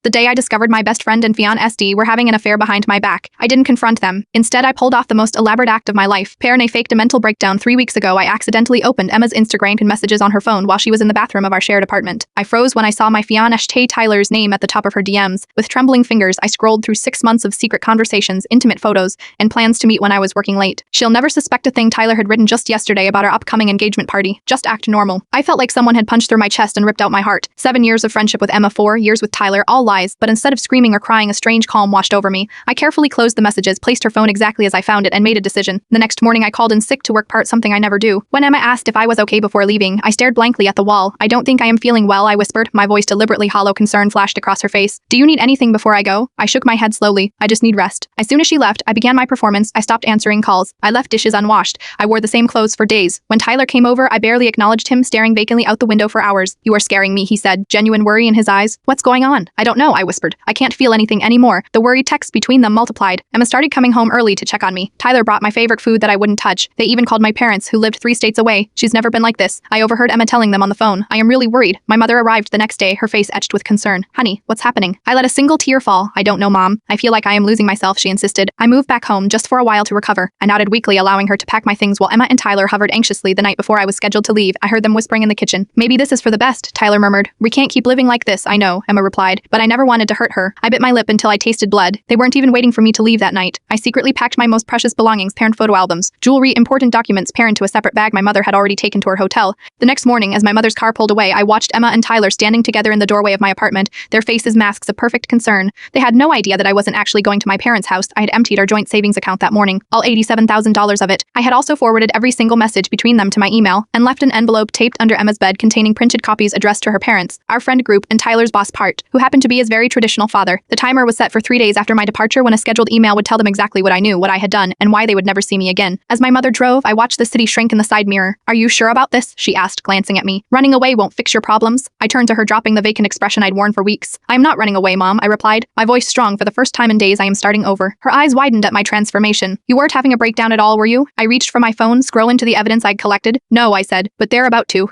The day I discovered my best friend and fiancé were having an affair behind my back, I didn't confront them. Instead, I pulled off the most elaborate act of my life. Fiancé faked a mental breakdown 3 weeks ago. I accidentally opened Emma's Instagram and messages on her phone while she was in the bathroom of our shared apartment. I froze when I saw my fiancé Tyler's name at the top of her DMs. With trembling fingers, I scrolled through 6 months of secret conversations, intimate photos, and plans to meet when I was working late. She'll never suspect a thing Tyler had written just yesterday about our upcoming engagement party. Just act normal. I felt like someone had punched through my chest and ripped out my heart. 7 years of friendship with Emma, 4 years with Tyler, all lies, but instead of screaming or crying, a strange calm washed over me. I carefully closed the messages, placed her phone exactly as I found it, and made a decision. The next morning, I called in sick to work, something I never do. When Emma asked if I was okay before leaving, I stared blankly at the wall. I don't think I am feeling well, I whispered, my voice deliberately hollow. Concern flashed across her face. Do you need anything before I go? I shook my head slowly. I just need rest. As soon as she left, I began my performance. I stopped answering calls. I left dishes unwashed. I wore the same clothes for days. When Tyler came over, I barely acknowledged him, staring vacantly out the window for hours. You are scaring me, he said, genuine worry in his eyes. What's going on? I don't know, I whispered. I can't feel anything anymore. The worried texts between them multiplied. Emma started coming home early to check on me. Tyler brought my favorite food that I wouldn't touch. They even called my parents, who lived 3 states away. She's never been like this. I overheard Emma telling them on the phone. I am really worried. My mother arrived the next day, her face etched with concern. Honey, what's happening? I let a single tear fall. I don't know, Mom. I feel like I am losing myself, she insisted. I moved back home just for a while to recover. I nodded weakly, allowing her to pack my things while Emma and Tyler hovered anxiously. The night before I was scheduled to leave, I heard them whispering in the kitchen. Maybe this is for the best, Tyler murmured. We can't keep living like this, I know, Emma replied, but I never wanted to hurt her. I bit my lip until I tasted blood. They weren't even waiting for me to leave that night. I secretly packed my most precious belongings, parent photo albums, jewelry, important documents, into a separate bag my mother had already taken to her hotel. The next morning, as my mother's car pulled away, I watched Emma and Tyler standing together in the doorway of my apartment, their faces masks of perfect concern. They had no idea that I wasn't actually going to my parents' house. I had emptied our joint savings account that morning, all $87,000 of it. I had also forwarded every single message between them to my email, and left an envelope taped under Emma's bed containing printed copies addressed to her parents, our friend group, and Tyler's boss Part, who happened to be his very traditional father. The timer was set for 3 days after my departure, when a scheduled email would tell them exactly what I knew, what I had done, and why they would never see me again. As my mother drove, I watched the city shrink in the side mirror. Are you sure about this? She asked, glancing at me. Running away won't fix your problems. I turned to her, dropping the vacant expression I'd worn for weeks. I am not running away, Mom, I replied, my voice strong. For the first time in days, I am starting over. Her eyes widened at my transformation. You weren't having a breakdown at all, were you? I reached for my phone, scrolling to the evidence I'd collected. No, I said, but they're about to.